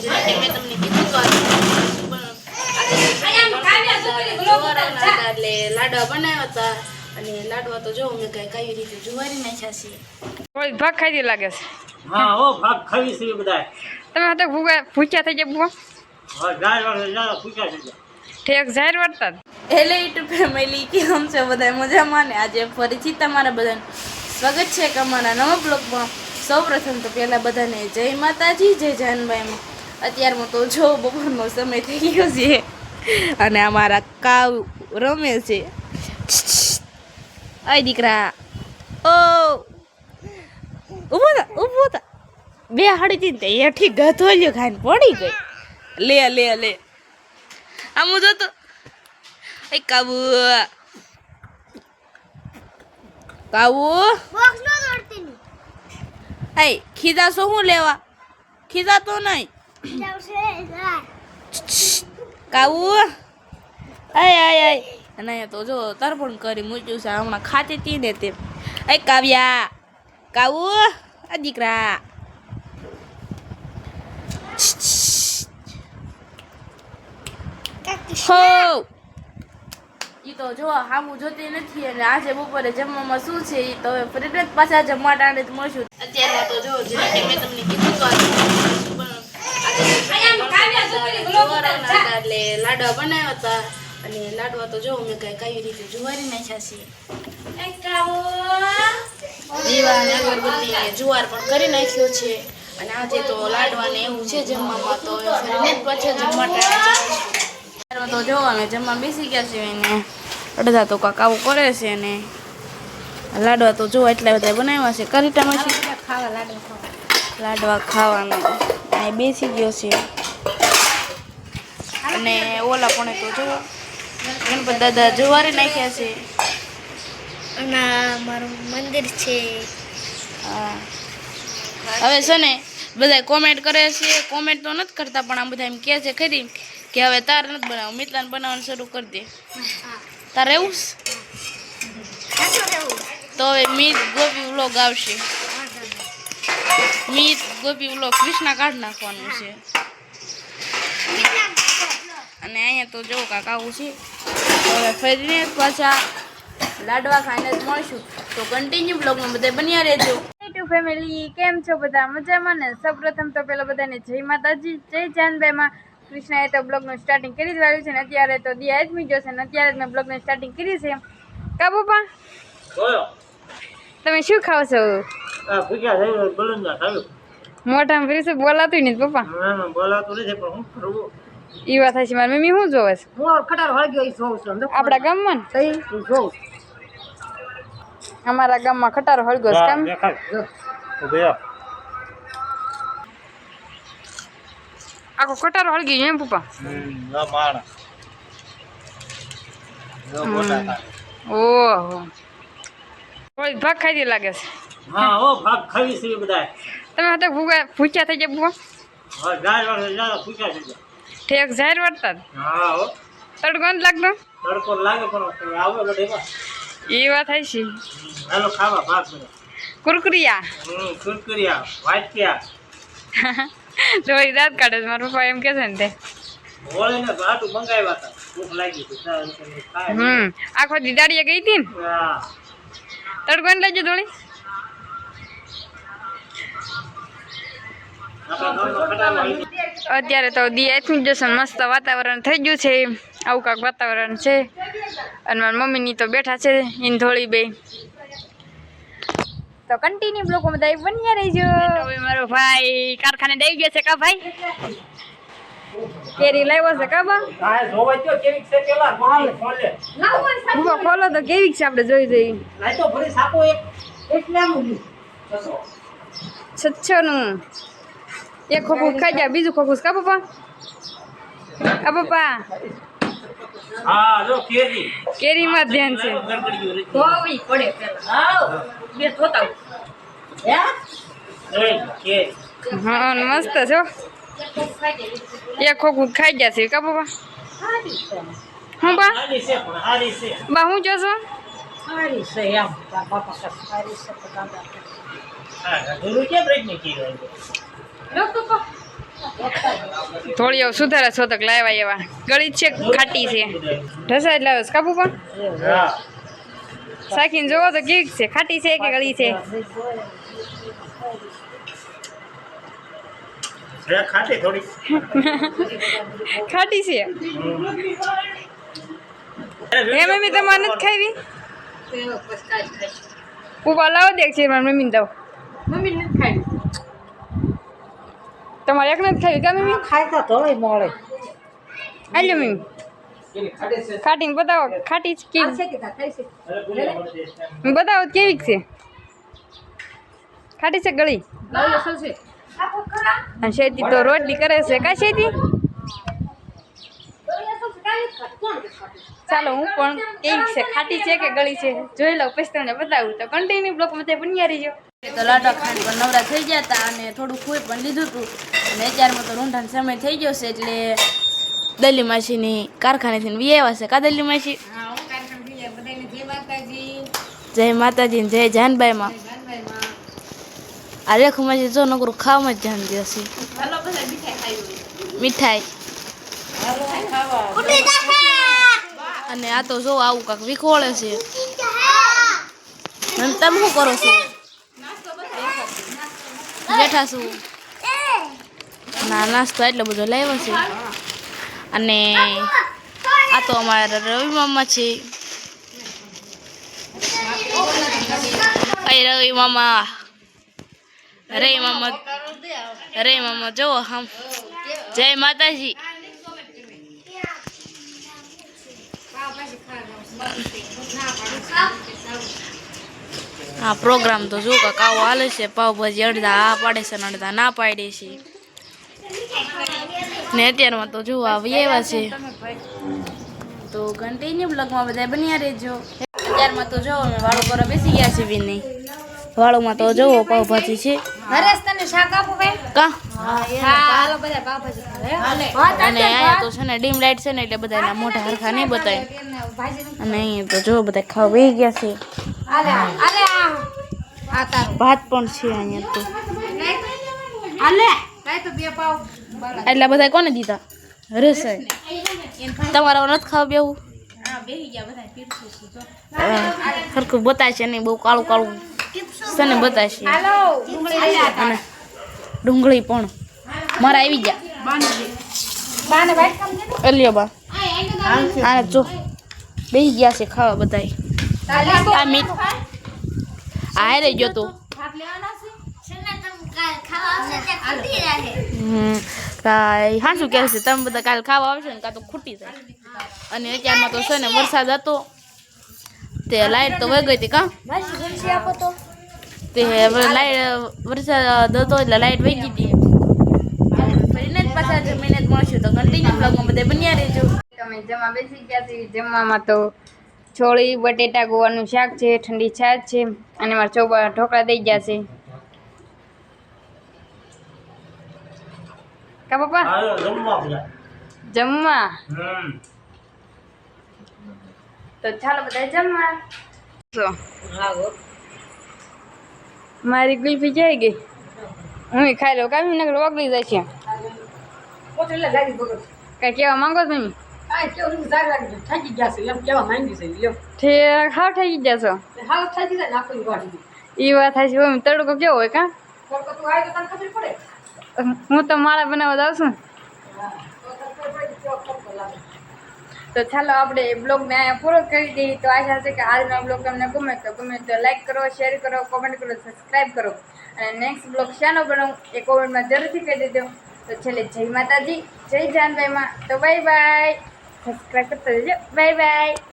જેને મેં તમને કીધું તો એટલે લાડવા બનાવ્યા હતા અને લાડવા તો જો મેં કઈ રીતે જુવારી નાખ્યા છે. કોઈ ભાગ ખાઈ દે લાગે છે. હા હો ભાગ ખાવી છે બધા. તમે હતા ભૂખ્યા થઈ ગયા બુઆ? હા જાય પૂછ્યા છે. ઠેક જાહેર વર્તા. હેલો યુટ્યુબ ફેમિલી, કેમ છે બધા મજામાં? ને આજે ફરીથી તમારા બધાને સ્વાગત છે કે અમારા નવા બ્લોગમાં. સૌપ્રથમ તો પહેલાં બધાને જય માતાજી, જય જાનભાઈમાં. અત્યારમાં તો જો બપોરનો સમય થઈ ગયો છે અને અમારા કાવ રમે છે. અય દીકરા, ઓ ઊભો થા. બે હાડી હતી એઠી ગધોલ્યો ખાઈને પડી ગઈ. લે આમ જોતો. કાબુ ખીજા શું હું લેવા? ખીજા તો નહીં કાબુ. આય અને તો જો તરપણ કરી મૂક્યું છે. હમણાં ખાતી હતી ને તે. કાવ્યા, કાબુ, આ દીકરા. હો ઈ તો જો હામું જોતી નથી. અને આજે બપોરે જમવામાં શું છે ઈ તો હવે ફરી પાછા જમવા ટાણે જ મળશું. અત્યારમાં તો જો જેને મેં તમને કીધું તો એટલે લાડવા બનાવ્યા હતા અને લાડવા તો જો મેં કઈ રીતે જુવારી નાખ્યા છે. દીવા અને અગરબત્તી ને જુવાર પણ કરી નાખ્યો છે. અને આજે તો લાડવા ને એવું છે જમવામાં, તો ફરીને પાછા જમવા ટાણે તો જો અમે જમવા બેસી ગયા છે. એને અડધા તો કાંક આવું કરે છે ને લાડવા તો જો એટલા બધા બનાવ્યા છે. કરીટામાં લાડવા ખાવાનું અને બેસી ગયો છે. અને ઓલા પણ તો જો ગણપત દાદા જુવારી નાખ્યા છે. અને મારું મંદિર છે. હા, હવે છે ને બધા કોમેન્ટ કરે છે. કોમેન્ટ તો નથી કરતા પણ આ બધા એમ કહે છે ખરી કે હવે તાર નથી બનાવું, મિતલાને બનાવવાનું શરૂ કરી દે. તાર રહેવું તો હવે મીત ગોપી વ્લોગ આવશે. મીત ગોપી વ્લોગ કૃષ્ણા કાઢ નાખવાનું છે. અને અહીંયા તો જો કાંક આવું છે. હવે ફરીને પાછા લાડવા ખાઈને જ મળશું. તો કન્ટિન્યુ બ્લોગમાં બધા બન્યા રહેજો. યુટ્યુબ ફેમિલી, કેમ છો બધા મજામાં ને? સૌપ્રથમ તો પેલા બધાને જય માતાજી, જય જાનભાઈમાં. કૃષ્ણાએ તો બ્લોગનું સ્ટાર્ટિંગ કરી જ વાળ્યું છે ને અત્યારે તો દિયા જ મીજો છે ને અત્યારે જ મેં બ્લોગનું સ્ટાર્ટિંગ કરી છે. કા પપ્પા તમે શું ખાવ છો? મોઢામાં ફરી શું બોલાતું નહીં પપ્પા? એ વાત થાય છે. મારી મમ્મી શું જોવે છે? આપણા ગામમાં અમારા ગામમાં ખટારો હળગો છે. કેમ આખો ખટારો હળગી ગયો એમ પપ્પા? ઓહો, કોઈ ભાગ ખાઈ દે લાગે છે. હા હો ભાગ ખાવી છે બધા. તમે હતા ભૂખ્યા થઈ ગયા બુઆ? હા જાય પૂછ્યા છે. ઠેક જાહેર વર્તા. હા હો તડકો નથી લાગતો? તડકો લાગે પણ આવે બધે. એ વાત થાય છે. હાલો ખાવા ભાગ બધા. કુરકુરિયા કુરકુરિયા વાટક્યા તો એ દાંત કાઢે છે. મારા પપ્પા એમ કે છે ને તે હોળીને ભાટું મંગાવ્યા હતા. ભૂખ લાગી હતી. આખો દીદાડીએ ગઈ હતી ને હા તડકો ને લાગ્યો થોડી. અત્યારે તો દિયા જશે. મસ્ત વાતાવરણ થઈ ગયું છે. આવું કાંક વાતાવરણ છે. અને મારી મમ્મીની તો બેઠા છે એને થોડી બે. તો કન્ટિન્યુ બ્લોગમાં બધા બન્યા રહીજો. હવે મારો ભાઈ કારખાને દઈ ગયો છે. કા ભાઈ કેરી લાવ્યો છે? કા બા ખોલો તો કેવી છે આપણે જોઈ જઈએ. 600 નું એક ખોખું ખાઈ ગયા, બીજું ખોખું કા પપ્પા? આ પપ્પા હા જો કેરીમાં ધ્યાન છે. ધોવી પડે પેલા. બે ધોતા હા મસ્ત છો. એક ખોખું ખાઈ ગયા છે. કા પપ્પા હું બા બા હું જોશો? થોડી સુધારા શોધક લાવ્યા એવા ગળી છે ખાટી છે ઢસા જ લાવે કાપુ પણ હા શાકીને જોવો તો કેવી છે ખાટી છે કે ગળી છે છે ખાટી થોડી ખાટી છે એ મમ્મી તમારે નથી ખાવી ઉભા લાવો દે છે મારી મમ્મીને દઉં તમારે એક નથી ખાવી કા મમ્મી ખાતા તો હોય મળે આલ્યો મમ્મી ખાટીને બતાવો ખાટી છે કેવી બતાવો કેવી છે ખાટી છે ગળી અને શેતી તો રોટલી કરે છે કા શેતી ચાલો હું પણ કેવી છે ખાટી છે કે ગળી છે જોઈ લઉં પછી તમને બતાવું તો કન્ટિન્યુ બ્લોક માં બન્યા રહીજો તો લાડવા ખાંડ પણ નવરા થઈ ગયા હતા અને થોડું ખોઈ પણ લીધું હતું અને અત્યારમાં તો રૂંઢાનો સમય થઈ ગયો છે એટલે દલી માસીની કારખાનેથી વી આવ્યા છે કા દલી માસી જય માતાજી જય જાનબાઈમાં આ રેખું માસી જો નકરું ખાવામાં જ ધ્યાન દેશે મીઠાઈ અને આ તો જો આવું કાંક વિખોળે છે અને તમે શું કરો છો બેઠા છું ના નાસ્તો એટલો બધો લાવ્યો છે અને આ તો અમારા રવિ મામા છે રવિ મામા જો હમ જય માતાજી હા પ્રોગ્રામ તો જો કાંક આવો હાલે છે પાવભાજી અડધા આ પાડે છે ને અડધા ના પાડે છે ને અત્યારમાં તો જો આવી આવ્યા છે તો કન્ટિન્યુ બ્લોગમાં બધા બન્યા રહેજો અત્યારમાં તો જો અમે વાળો કરવા બેસી ગયા છે બી નહીં વાળોમાં તો જોવો પાવભાજી છે કા અને અહીંયા તો છે ને ડીમ લાઈટ છે ને એટલે બધા એના મોઢા હરખા નહીં બતાય અને અહીંયા તો જો બધા ખાવા બેસી ગયા છે ભાત પણ છે અહીંયા તો એટલા બધા કોને દીધા રસાય તમારા નથી ખાવા બેવું સરખું બતાય છે નહીં બહુ કાળું કાળું છે ને બતાય છે અને ડુંગળી પણ મારા આવી ગયા અલ્યો બા આને જો બેસી ગયા છે ખાવા બધાય આ મીઠ આ રહી ગયો તો હા શું કહે છે તમે બધા કાલે ખાવા આવશે ને કાં તો ખૂટી જાય અને અત્યારમાં તો છે ને વરસાદ હતો તે લાઈટ તો વહી ગઈ હતી કાં તે લાઈટ વરસાદ હતો એટલે લાઈટ વહી ગઈ હતી ફરીને જ પાછા મહેનત મળશું તો કન્ટિન્યુ બ્લોગમાં બધા બન્યા રહેજો તમે જમવા બેસી ગયા છે જમવામાં તો છોળી બટેટા ગોવાનું શાક છે ઠંડી છાશ છે અને મારા ચોબા ઢોકળા દઈ ગયા છે કા પપ્પા હાલો જમવા બધા જમવા તો ચાલો બધા જમવા મારી ગુલ્ફી જઈ ગઈ હું ખાઈ લઉં કાપી નગર ઓગળી જાય છે કઈ કેવા માંગો છો મમ્મી ઠેક હાવ થઈ ગયા છો એ વાત થાય છે મમ્મી તડકો કેવો હોય કા હું તો માળા બનાવવા જાઉં છું તો ચાલો આપણે બ્લોગને અહીંયા પૂરો કરી દઈએ તો આશા છે કે આજનો બ્લોગ તમને ગમે તો લાઈક કરો શેર કરો કોમેન્ટ કરો સબસ્ક્રાઈબ કરો અને નેક્સ્ટ બ્લોગ શાનો બનાવું એ કોમેન્ટમાં જરૂરથી કહી દેજો તો છેલ્લે જય માતાજી જય જાનભાઈમાં તો બાય બાય સબસ્ક્રાઈબ કરતા રહેજો બાય બાય